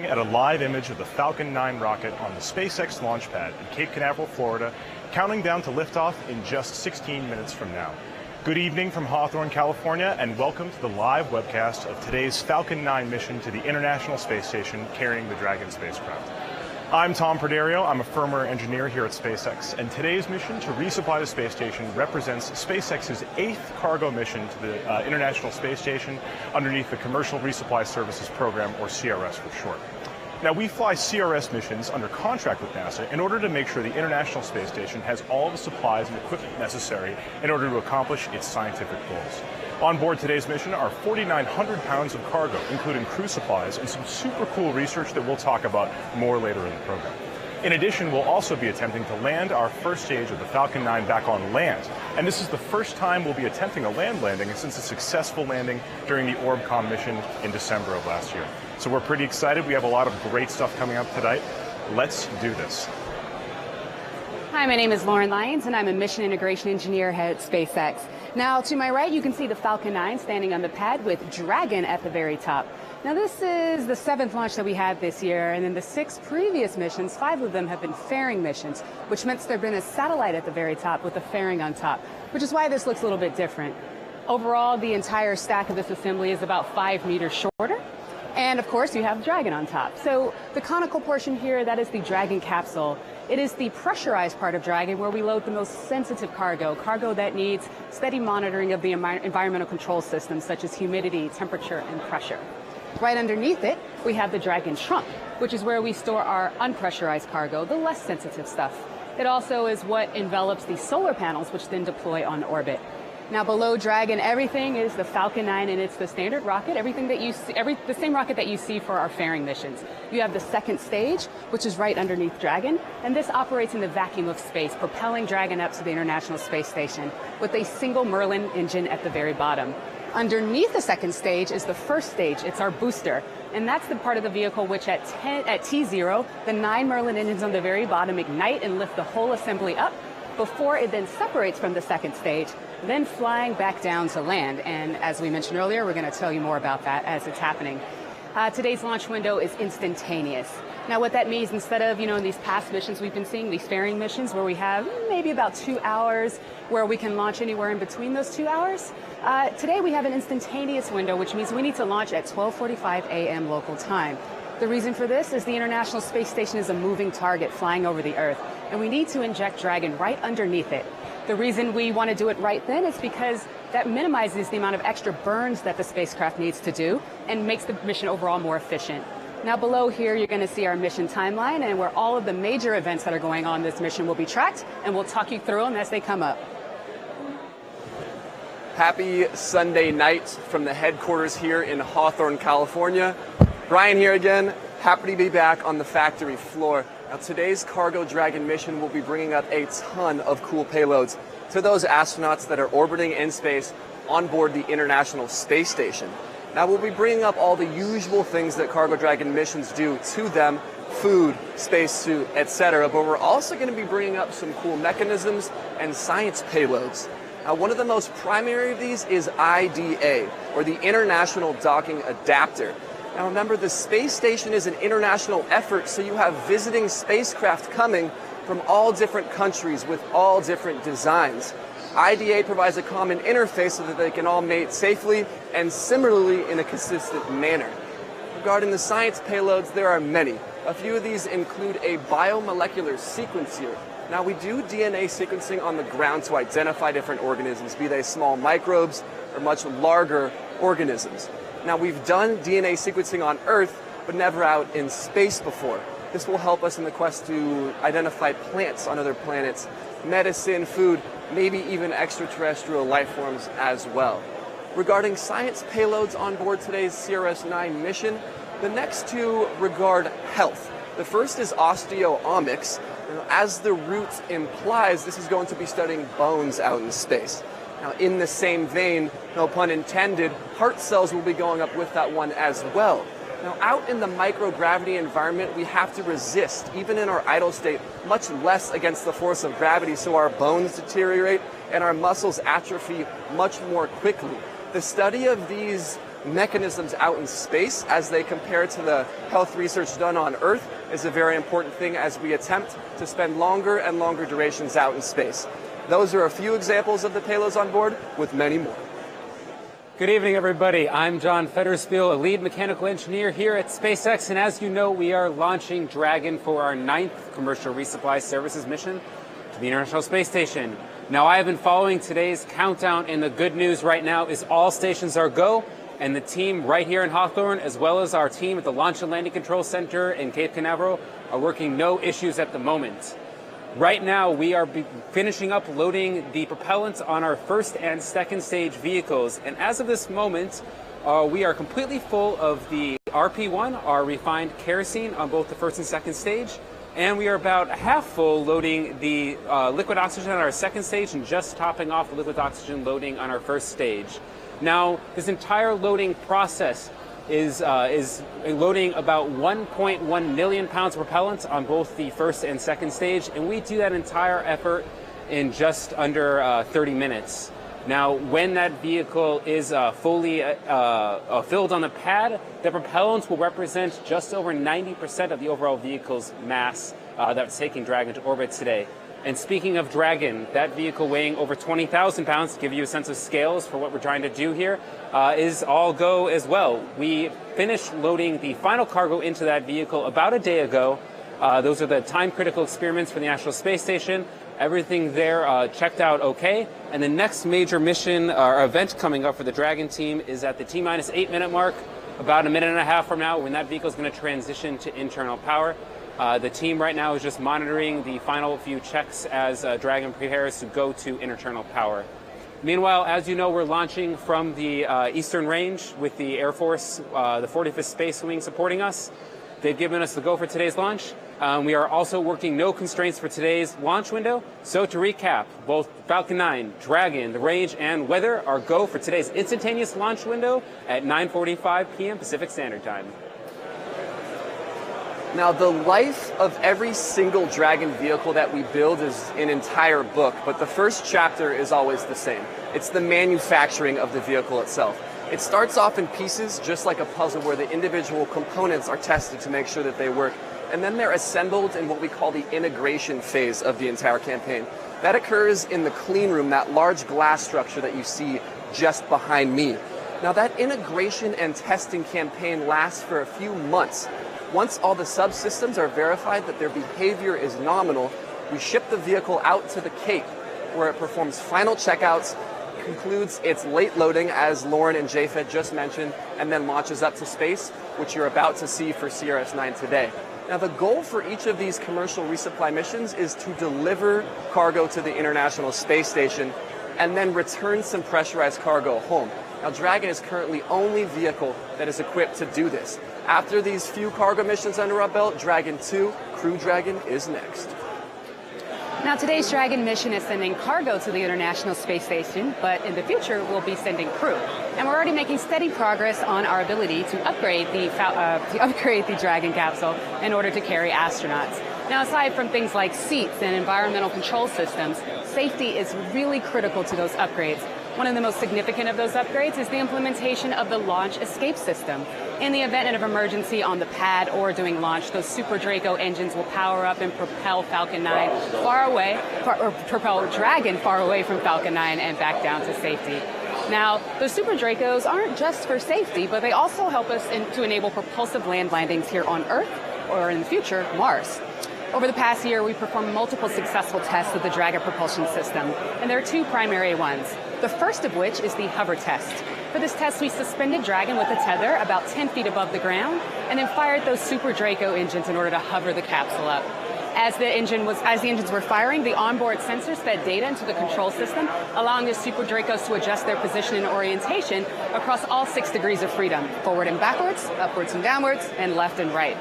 At a live image of the Falcon 9 rocket on the SpaceX launch pad in Cape Canaveral, Florida, counting down to liftoff in just 16 minutes from now. Good evening from Hawthorne, California, and welcome to the live webcast of today's Falcon 9 mission to the International Space Station carrying the Dragon spacecraft. I'm Tom Perderio. I'm a firmware engineer here at SpaceX, and today's mission to resupply the space station represents SpaceX's 8th cargo mission to the International Space Station underneath the Commercial Resupply Services Program, or CRS for short. Now, we fly CRS missions under contract with NASA in order to make sure the International Space Station has all the supplies and equipment necessary in order to accomplish its scientific goals. On board today's mission are 4,900 pounds of cargo, including crew supplies and some super cool research that we'll talk about more later in the program. In addition, we'll also be attempting to land our first stage of the Falcon 9 back on land. And this is the first time we'll be attempting a land landing since a successful landing during the Orbcomm mission in December of last year. So we're pretty excited. We have a lot of great stuff coming up tonight. Let's do this. Hi, my name is Lauren Lyons, and I'm a mission integration engineer here at SpaceX. Now, to my right, you can see the Falcon 9 standing on the pad with Dragon at the very top. Now, this is the 7th launch that we had this year, and in the 6 previous missions, 5 of them have been fairing missions, which means there's been a satellite at the very top with a fairing on top, which is why this looks a little bit different. Overall, the entire stack of this assembly is about 5 meters shorter. And of course, you have Dragon on top. So the conical portion here, that is the Dragon capsule. It is the pressurized part of Dragon where we load the most sensitive cargo that needs steady monitoring of the environmental control systems such as humidity, temperature, and pressure. Right underneath it, we have the Dragon trunk, which is where we store our unpressurized cargo, the less sensitive stuff. It also is what envelops the solar panels, which then deploy on orbit. Now, below Dragon, everything is the Falcon 9, and it's the standard rocket, everything that you see, the same rocket that you see for our fairing missions. You have the second stage, which is right underneath Dragon, and this operates in the vacuum of space, propelling Dragon up to the International Space Station with a single Merlin engine at the very bottom. Underneath the second stage is the first stage. It's our booster, and that's the part of the vehicle which at T0, the 9 Merlin engines on the very bottom ignite and lift the whole assembly up before it then separates from the second stage, then flying back down to land. And as we mentioned earlier, we're going to tell you more about that as it's happening. Today's launch window is instantaneous. Now, what that means, instead of, in these past missions we've been seeing, these fairing missions where we have maybe about 2 hours where we can launch anywhere in between those 2 hours, today we have an instantaneous window, which means we need to launch at 12:45 a.m. local time. The reason for this is the International Space Station is a moving target flying over the Earth, and we need to inject Dragon right underneath it. The reason we want to do it right then is because that minimizes the amount of extra burns that the spacecraft needs to do and makes the mission overall more efficient. Now, below here, you're going to see our mission timeline and where all of the major events that are going on this mission will be tracked, and we'll talk you through them as they come up. Happy Sunday night from the headquarters here in Hawthorne, California. Brian here again, happy to be back on the factory floor. Now, today's Cargo Dragon mission will be bringing up a ton of cool payloads to those astronauts that are orbiting in space on board the International Space Station. Now, we'll be bringing up all the usual things that Cargo Dragon missions do to them, food, spacesuit, etc. But we're also going to be bringing up some cool mechanisms and science payloads. Now, one of the most primary of these is IDA, or the International Docking Adaptor. Now remember, the space station is an international effort, so you have visiting spacecraft coming from all different countries with all different designs. IDA provides a common interface so that they can all mate safely and similarly in a consistent manner. Regarding the science payloads, there are many. A few of these include a biomolecular sequencer. Now, we do DNA sequencing on the ground to identify different organisms, be they small microbes or much larger organisms. Now, we've done DNA sequencing on Earth, but never out in space before. This will help us in the quest to identify plants on other planets, medicine, food, maybe even extraterrestrial life forms as well. Regarding science payloads on board today's CRS-9 mission, the next 2 regard health. The first is osteomics. As the root implies, this is going to be studying bones out in space. Now, in the same vein, no pun intended, heart cells will be going up with that one as well. Now, out in the microgravity environment, we have to resist, even in our idle state, much less against the force of gravity, so our bones deteriorate and our muscles atrophy much more quickly. The study of these mechanisms out in space as they compare to the health research done on Earth is a very important thing as we attempt to spend longer and longer durations out in space. Those are a few examples of the payloads on board, with many more. Good evening, everybody. I'm John Federspiel, a lead mechanical engineer here at SpaceX, and as you know, we are launching Dragon for our 9th commercial resupply services mission to the International Space Station. Now, I have been following today's countdown, and the good news right now is all stations are go, and the team right here in Hawthorne, as well as our team at the Launch and Landing Control Center in Cape Canaveral, are working no issues at the moment. Right now, we are finishing up loading the propellants on our first and second stage vehicles, and as of this moment, we are completely full of the RP1, our refined kerosene, on both the first and second stage, and we are about half full loading the liquid oxygen on our second stage and just topping off the liquid oxygen loading on our first stage. Now, this entire loading process is loading about 1.1 million pounds of propellant on both the first and second stage, and we do that entire effort in just under 30 minutes. Now, when that vehicle is fully filled on the pad, the propellants will represent just over 90% of the overall vehicle's mass that's taking Dragon to orbit today. And speaking of Dragon, that vehicle weighing over 20,000 pounds, to give you a sense of scales for what we're trying to do here, is all go as well. We finished loading the final cargo into that vehicle about a day ago. Those are the time-critical experiments for the International Space Station. Everything there checked out okay. And the next major mission or event coming up for the Dragon team is at the T-minus 8-minute mark, about a minute and a half from now, when that vehicle is going to transition to internal power. The team right now is just monitoring the final few checks as Dragon prepares to go to internal power. Meanwhile, as you know, we're launching from the Eastern Range with the Air Force, the 45th Space Wing supporting us. They've given us the go for today's launch. We are also working no constraints for today's launch window. So to recap, both Falcon 9, Dragon, the range, and weather are go for today's instantaneous launch window at 9:45 p.m. Pacific Standard Time. Now, the life of every single Dragon vehicle that we build is an entire book, but the first chapter is always the same. It's the manufacturing of the vehicle itself. It starts off in pieces, just like a puzzle, where the individual components are tested to make sure that they work, and then they're assembled in what we call the integration phase of the entire campaign. That occurs in the clean room, that large glass structure that you see just behind me. Now, that integration and testing campaign lasts for a few months. Once all the subsystems are verified that their behavior is nominal, we ship the vehicle out to the Cape, where it performs final checkouts, concludes its late loading, as Lauren and Japhet just mentioned, and then launches up to space, which you're about to see for CRS-9 today. Now, the goal for each of these commercial resupply missions is to deliver cargo to the International Space Station and then return some pressurized cargo home. Now, Dragon is currently the only vehicle that is equipped to do this. After these few cargo missions under our belt, Dragon 2, Crew Dragon, is next. Now, today's Dragon mission is sending cargo to the International Space Station, but in the future, we'll be sending crew. And we're already making steady progress on our ability to upgrade the Dragon capsule in order to carry astronauts. Now, aside from things like seats and environmental control systems, safety is really critical to those upgrades. One of the most significant of those upgrades is the implementation of the launch escape system. In the event of emergency on the pad or during launch, those Super Draco engines will power up and propel Falcon 9 propel Dragon far away from Falcon 9 and back down to safety. Now, those Super Dracos aren't just for safety, but they also help us to enable propulsive land landings here on Earth, or in the future, Mars. Over the past year, we performed multiple successful tests of the Dragon propulsion system, and there are two primary ones. The first of which is the hover test. For this test, we suspended Dragon with a tether about 10 feet above the ground, and then fired those Super Draco engines in order to hover the capsule up. As the engines were firing, the onboard sensors fed data into the control system, allowing the Super Dracos to adjust their position and orientation across all 6 degrees of freedom, forward and backwards, upwards and downwards, and left and right.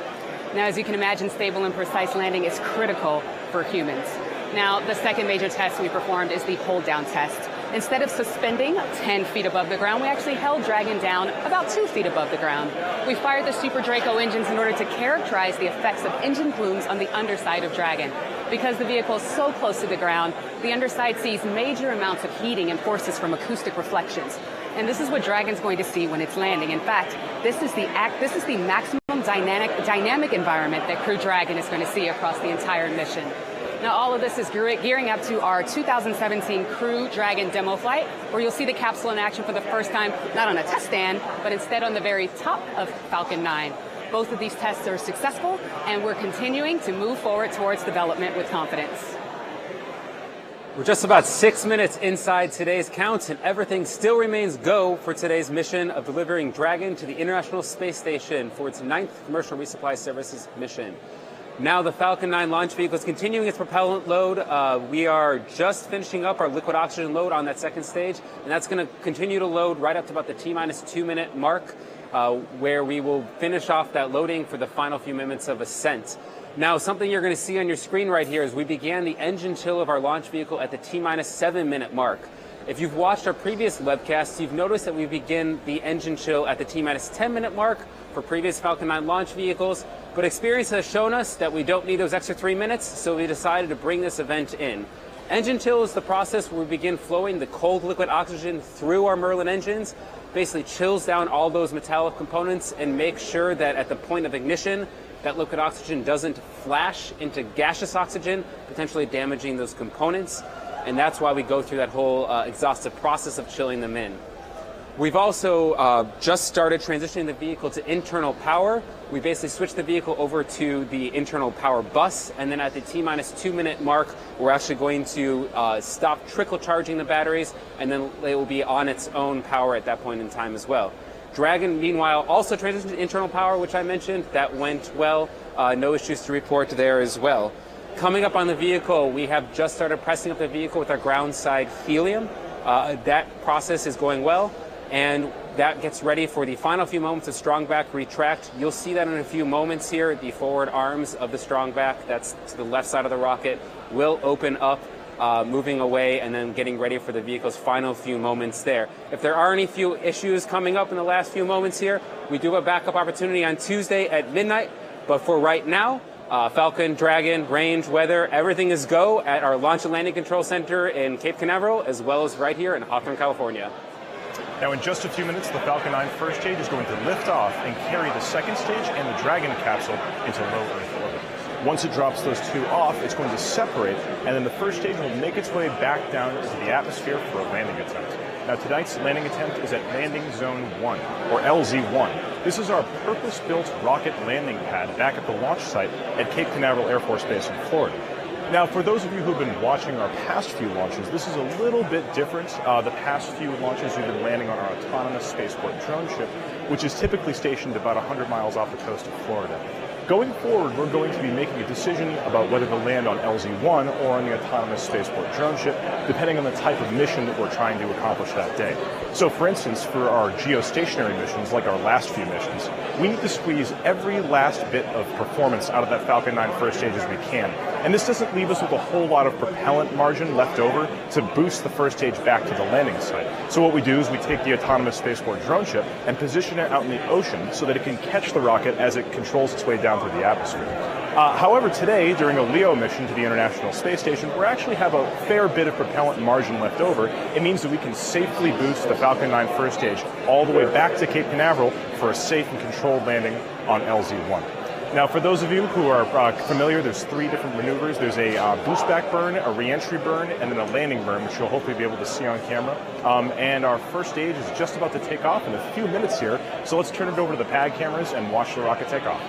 Now, as you can imagine, stable and precise landing is critical for humans. Now, the second major test we performed is the hold-down test. Instead of suspending 10 feet above the ground, we actually held Dragon down about 2 feet above the ground. We fired the Super Draco engines in order to characterize the effects of engine plumes on the underside of Dragon. Because the vehicle is so close to the ground, the underside sees major amounts of heating and forces from acoustic reflections. And this is what Dragon's going to see when it's landing. In fact, this is the maximum dynamic environment that Crew Dragon is going to see across the entire mission. Now, all of this is gearing up to our 2017 Crew Dragon demo flight, where you'll see the capsule in action for the first time, not on a test stand, but instead on the very top of Falcon 9. Both of these tests are successful, and we're continuing to move forward towards development with confidence. We're just about 6 minutes inside today's count, and everything still remains go for today's mission of delivering Dragon to the International Space Station for its 9th Commercial Resupply Services mission. Now the Falcon 9 launch vehicle is continuing its propellant load. We are just finishing up our liquid oxygen load on that second stage, and that's going to continue to load right up to about the T-minus 2 minute mark, where we will finish off that loading for the final few minutes of ascent. Now, something you're going to see on your screen right here is we began the engine chill of our launch vehicle at the T-minus 7 minute mark. If you've watched our previous webcasts, you've noticed that we begin the engine chill at the T-minus 10 minute mark for previous Falcon 9 launch vehicles, but experience has shown us that we don't need those extra 3 minutes, so we decided to bring this event in. Engine chill is the process where we begin flowing the cold liquid oxygen through our Merlin engines, basically chills down all those metallic components and makes sure that at the point of ignition, that liquid oxygen doesn't flash into gaseous oxygen, potentially damaging those components. And that's why we go through that whole exhaustive process of chilling them in. We've also just started transitioning the vehicle to internal power. We basically switched the vehicle over to the internal power bus, and then at the T-minus 2 minute mark, we're actually going to stop trickle charging the batteries, and then it will be on its own power at that point in time as well. Dragon, meanwhile, also transitioned to internal power, which I mentioned. That went well. No issues to report there as well. Coming up on the vehicle, we have just started pressing up the vehicle with our ground side helium. That process is going well, and that gets ready for the final few moments of strong back retract. You'll see that in a few moments here. The forward arms of the strong back, that's to the left side of the rocket, will open up, moving away and then getting ready for the vehicle's final few moments there. If there are any few issues coming up in the last few moments here, we do have a backup opportunity on Tuesday at midnight. But for right now, Falcon, Dragon, range, weather, everything is go at our Launch and Landing Control Center in Cape Canaveral, as well as right here in Hawthorne, California. Now, in just a few minutes, the Falcon 9 first stage is going to lift off and carry the second stage and the Dragon capsule into low Earth orbit. Once it drops those two off, it's going to separate, and then the first stage will make its way back down into the atmosphere for a landing attempt. Now, tonight's landing attempt is at Landing Zone 1, or LZ1. This is our purpose-built rocket landing pad back at the launch site at Cape Canaveral Air Force Base in Florida. Now, for those of you who've been watching our past few launches, this is a little bit different. The past few launches we've been landing on our autonomous spaceport drone ship, which is typically stationed about 100 miles off the coast of Florida. Going forward, we're going to be making a decision about whether to land on LZ1 or on the autonomous spaceport drone ship, depending on the type of mission that we're trying to accomplish that day. So, for instance, for our geostationary missions, like our last few missions, we need to squeeze every last bit of performance out of that Falcon 9 first stage as we can. And this doesn't leave us with a whole lot of propellant margin left over to boost the first stage back to the landing site. So what we do is we take the autonomous spaceport drone ship and position it out in the ocean so that it can catch the rocket as it controls its way down through the atmosphere. However, today, during a LEO mission to the International Space Station, we actually have a fair bit of propellant margin left over. It means that we can safely boost the Falcon 9 first stage all the way back to Cape Canaveral for a safe and controlled landing on LZ1. Now, for those of you who are familiar, there's three different maneuvers. There's a boost back burn, a re-entry burn, and then a landing burn, which you'll hopefully be able to see on camera. And our first stage is just about to take off in a few minutes here. So let's turn it over to the pad cameras and watch the rocket take off.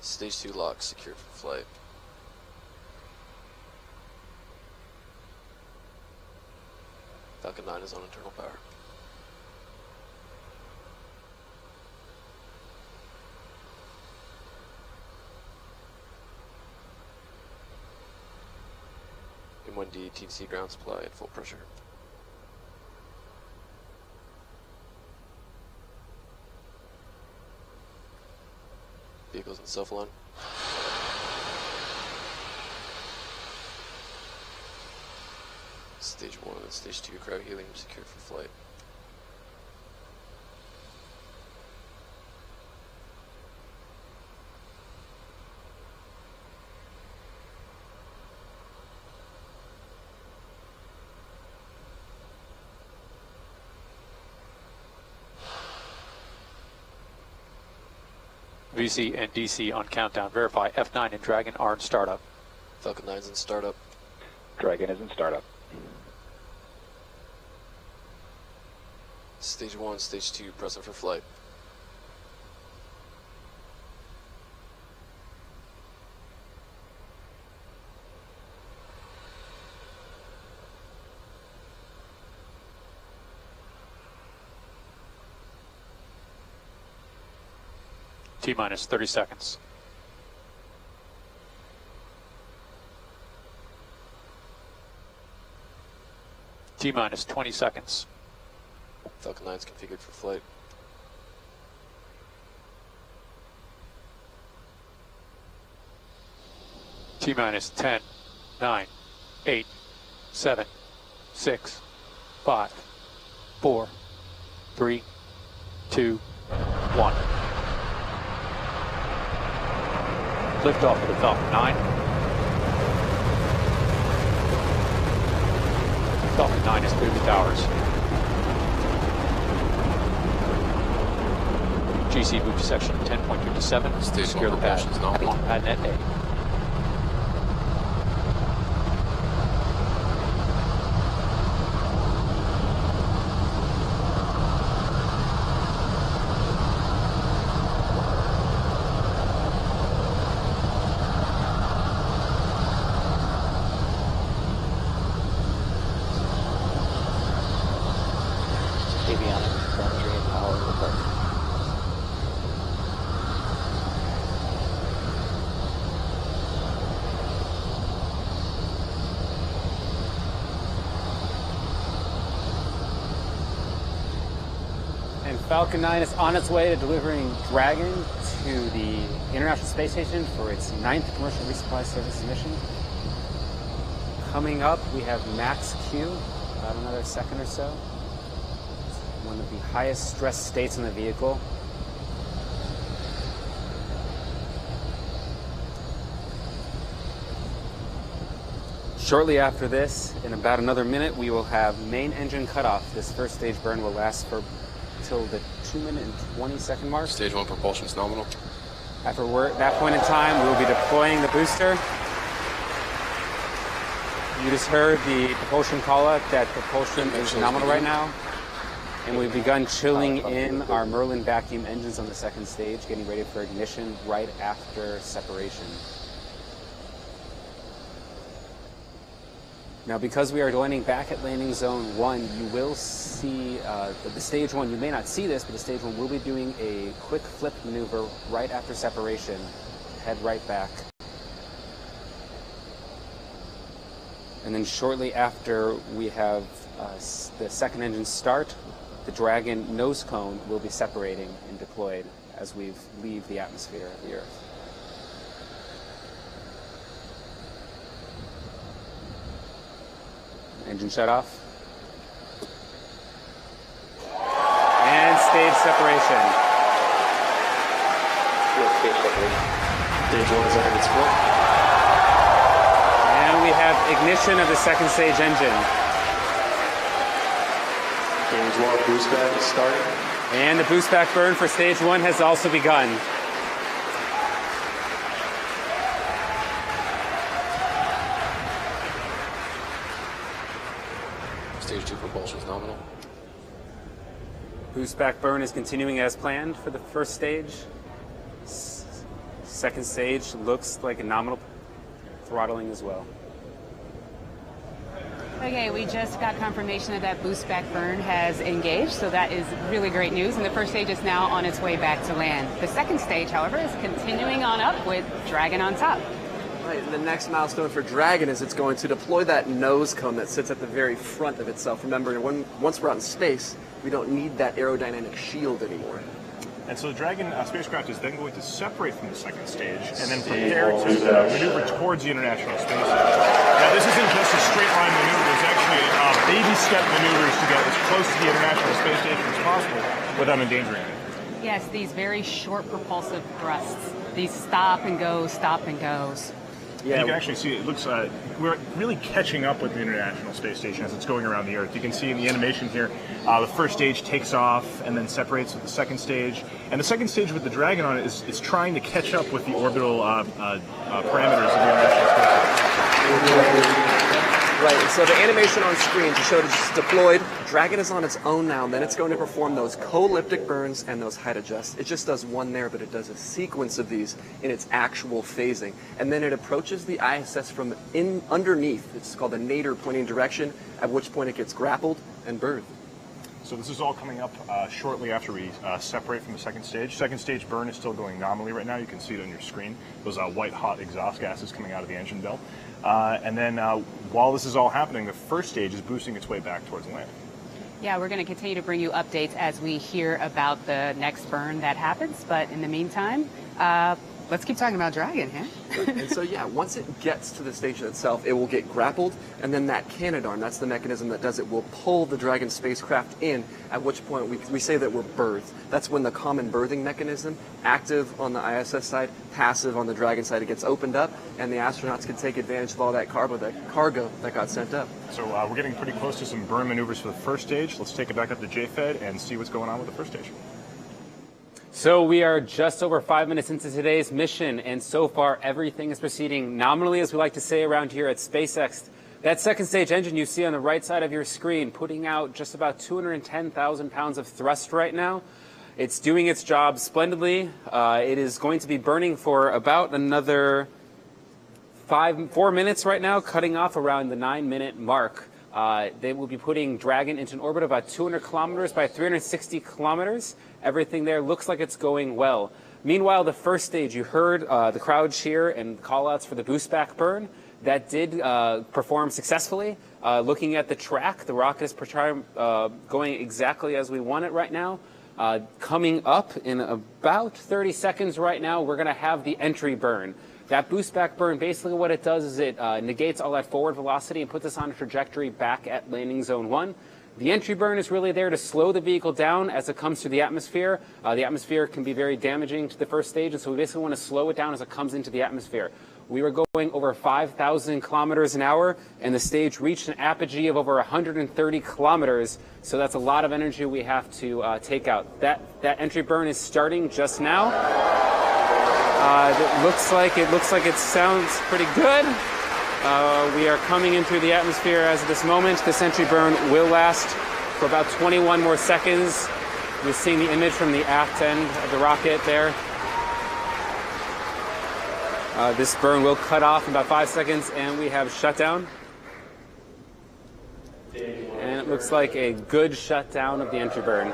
Stage 2 lock secured for flight. Falcon 9 is on internal power. M1D TC ground supply at full pressure. Vehicles in self-align. Stage 1 and Stage 2 cryo helium secured for flight. VC and DC on countdown. Verify F9 and Dragon are in startup. Falcon 9's in startup. Dragon is in startup. Stage 1, Stage 2 present for flight. T-minus 30 seconds. T-minus 20 seconds. Falcon 9's configured for flight. T-minus 10, 9, 8, 7, 6, 5, 4, 3, 2, 1. Liftoff of the Falcon 9. Falcon 9 is through the towers. GC move to section 10.57. Stage Secure the 1 pad. propulsion's nominal. Pad net A. Avionics, telemetry, and power report. And Falcon 9 is on its way to delivering Dragon to the International Space Station for its 9th commercial resupply services mission. Coming up, we have max Q, about another second or so. It's one of the highest stress states in the vehicle. Shortly after this, in about another minute, we will have main engine cutoff. This first stage burn will last for till the 2-minute and 20-second mark. Stage 1 propulsion's nominal. After that point in time, we will be deploying the booster. You just heard the propulsion call out that propulsion is nominal right now. And we've begun chilling in our Merlin vacuum engines on the second stage, getting ready for ignition right after separation. Now, because we are landing back at landing zone 1, you will see the stage 1, you may not see this, but the stage 1 will be doing a quick flip maneuver right after separation. Head right back. And then shortly after we have the second engine start, the Dragon nose cone will be separating and deployed as we leave the atmosphere of the Earth. Engine shut off. And stage separation. Stage separation. Stage 1 is entered its split. And we have ignition of the second stage engine. Stage 1 boost back is starting. And the boost back burn for stage 1 has also begun. Stage 2 propulsion is nominal. Boost back burn is continuing as planned for the first stage. Second stage looks like a nominal throttling as well. Okay, we just got confirmation that boost back burn has engaged, so that is really great news. And the first stage is now on its way back to land. The second stage, however, is continuing on up with Dragon on top. Right, and the next milestone for Dragon is it's going to deploy that nose cone that sits at the very front of itself. Remember, once we're out in space, we don't need that aerodynamic shield anymore. And so the Dragon spacecraft is then going to separate from the second stage and then prepare to maneuver towards the International Space Station. Now, this isn't just a straight line maneuver. There's actually baby step maneuvers to get as close to the International Space Station as possible without endangering it. Yes, these very short propulsive thrusts. These stop and go, stop and goes. Yeah, you can actually see it looks, we're really catching up with the International Space Station as it's going around the Earth. You can see in the animation here, the first stage takes off and then separates with the second stage. And the second stage with the Dragon on it is trying to catch up with the orbital parameters of the International Space Station. Right, and so the animation on screen to show that it's deployed, Dragon is on its own now, and then it's going to perform those co-elliptic burns and those height adjusts. It just does one there, but it does a sequence of these in its actual phasing. And then it approaches the ISS from underneath. It's called the nadir pointing direction, at which point it gets grappled and birthed. So this is all coming up shortly after we separate from the second stage. Second stage burn is still going nominally right now. You can see it on your screen. Those white hot exhaust gases coming out of the engine bell. And then while this is all happening, the first stage is boosting its way back towards land. Yeah, we're going to continue to bring you updates as we hear about the next burn that happens. But in the meantime, let's keep talking about Dragon, huh? And so, yeah, once it gets to the station itself, it will get grappled, and then that canadarm, that's the mechanism that does it, will pull the Dragon spacecraft in, at which point we say that we're berthed. That's when the common berthing mechanism, active on the ISS side, passive on the Dragon side, it gets opened up, and the astronauts can take advantage of all that cargo that got sent up. So we're getting pretty close to some burn maneuvers for the first stage. Let's take it back up to JFED and see what's going on with the first stage. So we are just over 5 minutes into today's mission, and so far everything is proceeding nominally, as we like to say around here at SpaceX. That second stage engine you see on the right side of your screen, putting out just about 210,000 pounds of thrust right now. It's doing its job splendidly. It is going to be burning for about another 4 minutes right now, cutting off around the 9-minute mark. They will be putting Dragon into an orbit of about 200 kilometers by 360 kilometers. Everything there looks like it's going well. Meanwhile, the first stage, you heard the crowd cheer and call-outs for the boost back burn. That did perform successfully. Looking at the track, the rocket is going exactly as we want it right now. Coming up in about 30 seconds right now, we're going to have the entry burn. That boost back burn, basically what it does is it negates all that forward velocity and puts us on a trajectory back at landing zone 1. The entry burn is really there to slow the vehicle down as it comes through the atmosphere. The atmosphere can be very damaging to the first stage, and so we basically want to slow it down as it comes into the atmosphere. We were going over 5,000 kilometers an hour, and the stage reached an apogee of over 130 kilometers, so that's a lot of energy we have to take out. That entry burn is starting just now. It looks like it sounds pretty good. We are coming in through the atmosphere as of this moment. This entry burn will last for about 21 more seconds. You're seeing the image from the aft end of the rocket there. This burn will cut off in about 5 seconds, and we have shutdown. And it looks like a good shutdown of the entry burn.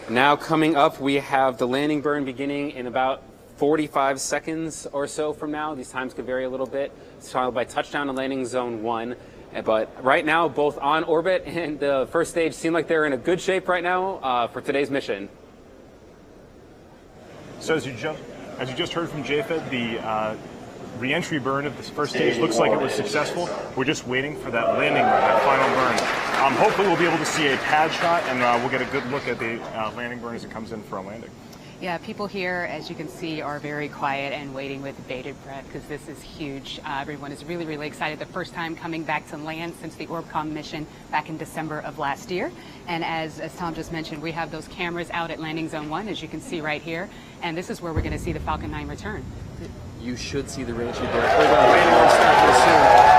Now coming up, we have the landing burn beginning in about 45 seconds or so from now. These times could vary a little bit. It's followed by touchdown and landing zone 1. But right now, both on orbit and the first stage seem like they're in a good shape right now for today's mission. So as you just heard from JFED, the re-entry burn of this first stage looks like it was successful. We're just waiting for that landing burn, that final burn. Hopefully we'll be able to see a pad shot, and we'll get a good look at the landing burn as it comes in for a landing. Yeah, people here, as you can see, are very quiet and waiting with bated breath because this is huge. Everyone is really, really excited. The first time coming back to land since the Orbcomm mission back in December of last year. And as Tom just mentioned, we have those cameras out at landing zone 1, as you can see right here. And this is where we're going to see the Falcon 9 return. You should see the re-entry there. Landing on start real soon.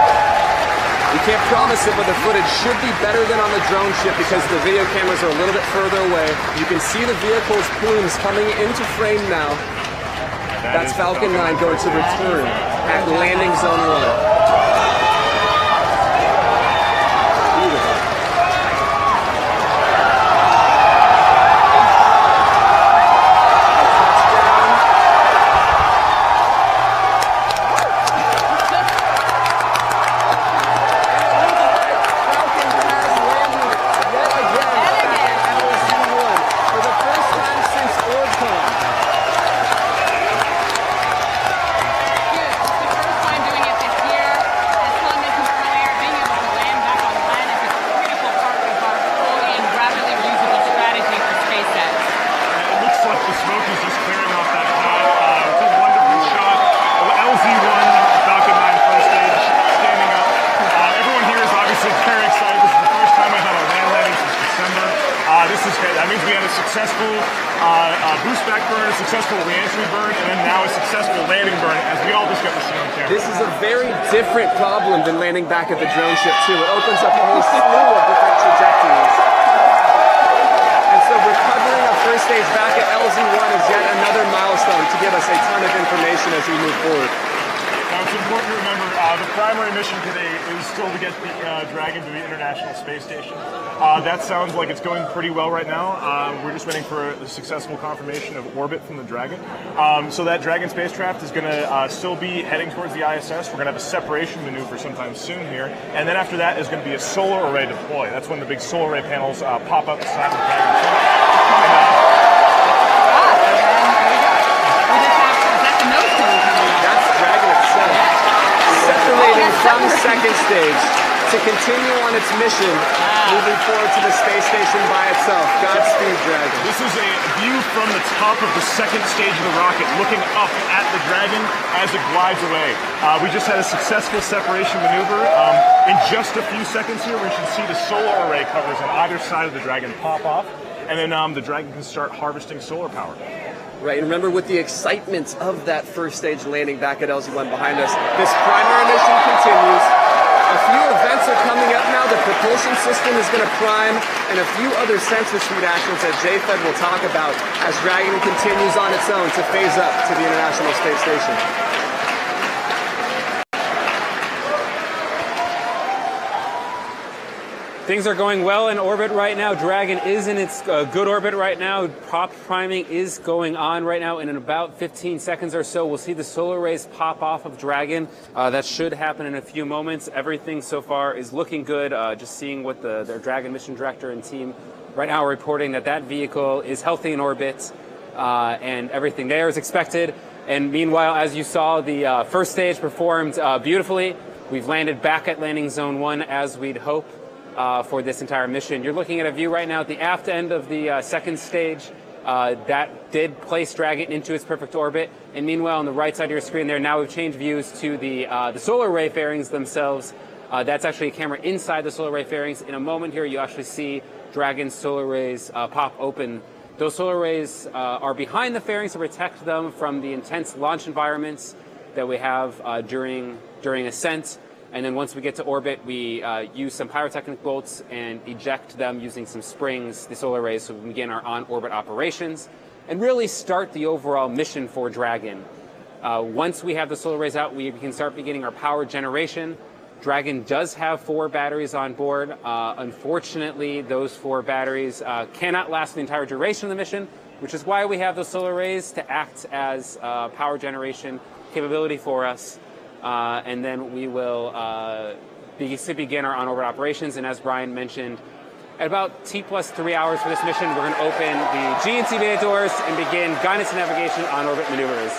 We can't promise it, but the footage should be better than on the drone ship because the video cameras are a little bit further away. You can see the vehicle's plumes coming into frame now. That's Falcon 9 going to return at landing zone 1. successful boost back burn, a successful re-entry burn, and then now a successful landing burn, as we all just got to see on camera. This is a very different problem than landing back at the drone ship, too. It opens up a whole slew of different trajectories. And so recovering a first stage back at LZ1 is yet another milestone to give us a ton of information as we move forward. Now, it's important to remember the primary mission today is still to get the Dragon to the International Space Station. That sounds like it's going pretty well right now. We're just waiting for a successful confirmation of orbit from the Dragon. So that Dragon spacecraft is going to still be heading towards the ISS. We're going to have a separation maneuver sometime soon here. And then after that is going to be a solar array deploy. That's when the big solar array panels pop up beside the Dragon. Separating from second stage to continue on its mission, moving forward to the space station by itself. Godspeed, Dragon. This is a view from the top of the second stage of the rocket, looking up at the Dragon as it glides away. We just had a successful separation maneuver. In just a few seconds here, we should see the solar array covers on either side of the Dragon pop off, and then the Dragon can start harvesting solar power. Right, and remember, with the excitement of that first stage landing back at LZ1 behind us, this primary mission continues. A few events are coming up now. The propulsion system is going to prime, and a few other sensor suite actions that JFED will talk about as Dragon continues on its own to phase up to the International Space Station. Things are going well in orbit right now. Dragon is in its good orbit right now. Prop priming is going on right now, and in about 15 seconds or so, we'll see the solar rays pop off of Dragon. That should happen in a few moments. Everything so far is looking good. Just seeing what their Dragon mission director and team right now are reporting that vehicle is healthy in orbit, and everything there is expected. And meanwhile, as you saw, the first stage performed beautifully. We've landed back at landing zone 1 as we'd hoped. For this entire mission. You're looking at a view right now at the aft end of the second stage. That did place Dragon into its perfect orbit. And meanwhile, on the right side of your screen there, now we've changed views to the solar array fairings themselves. That's actually a camera inside the solar array fairings. In a moment here, you actually see Dragon's solar rays pop open. Those solar rays are behind the fairings to protect them from the intense launch environments that we have during ascent. And then once we get to orbit, we use some pyrotechnic bolts and eject them using some springs, the solar rays, so we can begin our on-orbit operations and really start the overall mission for Dragon. Once we have the solar rays out, we can start beginning our power generation. Dragon does have 4 batteries on board. Unfortunately, those 4 batteries cannot last the entire duration of the mission, which is why we have the solar rays to act as power generation capability for us. And then we will begin our on-orbit operations. And as Brian mentioned, at about T+3 hours for this mission, we're going to open the GNC beta doors and begin guidance and navigation on-orbit maneuvers.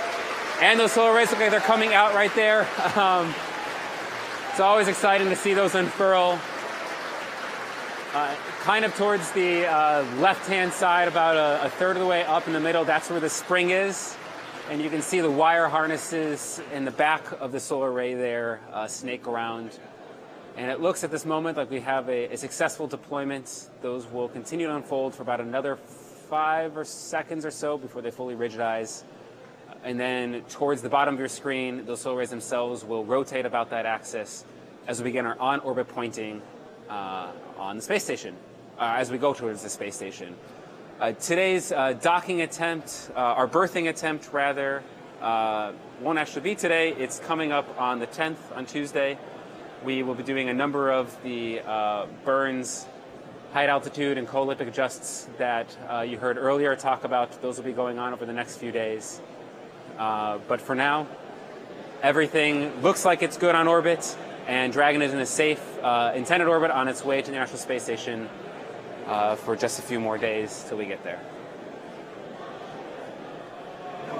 And those solar rays look like they're coming out right there. It's always exciting to see those unfurl. Kind of towards the left-hand side, about a third of the way up in the middle, that's where the spring is. And you can see the wire harnesses in the back of the solar array there snake around. And it looks at this moment like we have a successful deployment. Those will continue to unfold for about another 5 seconds or so before they fully rigidize. And then towards the bottom of your screen, those solar rays themselves will rotate about that axis as we begin our on-orbit pointing on the space station, as we go towards the space station. Today's docking attempt, our berthing attempt rather, won't actually be today. It's coming up on the 10th, on Tuesday. We will be doing a number of the burns, height, altitude, and co-elliptic adjusts that you heard earlier talk about. Those will be going on over the next few days. But for now, everything looks like it's good on orbit, and Dragon is in a safe, intended orbit on its way to the International Space Station for just a few more days till we get there.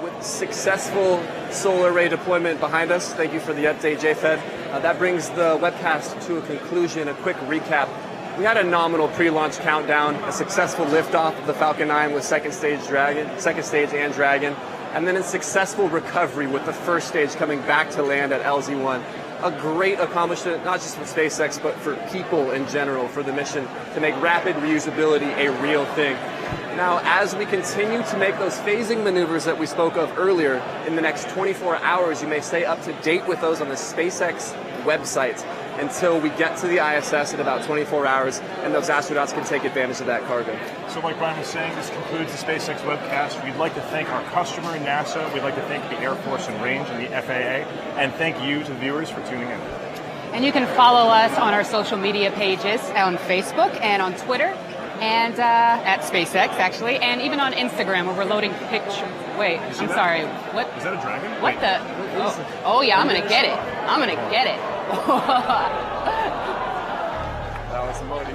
With successful solar array deployment behind us, thank you for the update, JFED. That brings the webcast to a conclusion. A quick recap. We had a nominal pre-launch countdown, a successful liftoff of the Falcon 9 with second stage and Dragon, and then a successful recovery with the first stage coming back to land at LZ1. A great accomplishment, not just for SpaceX, but for people in general, for the mission to make rapid reusability a real thing. Now, as we continue to make those phasing maneuvers that we spoke of earlier, in the next 24 hours, you may stay up to date with those on the SpaceX website until we get to the ISS in about 24 hours, and those astronauts can take advantage of that cargo. So like Brian was saying, this concludes the SpaceX webcast. We'd like to thank our customer, NASA. We'd like to thank the Air Force and Range and the FAA, and thank you to the viewers for tuning in. And you can follow us on our social media pages on Facebook and on Twitter, and at SpaceX, actually, and even on Instagram, where we're loading pictures. Wait, I'm sorry. What? Is that a dragon? What Wait. the? Oh, yeah, I'm going to get it. I'm going to get it. That was the Modi.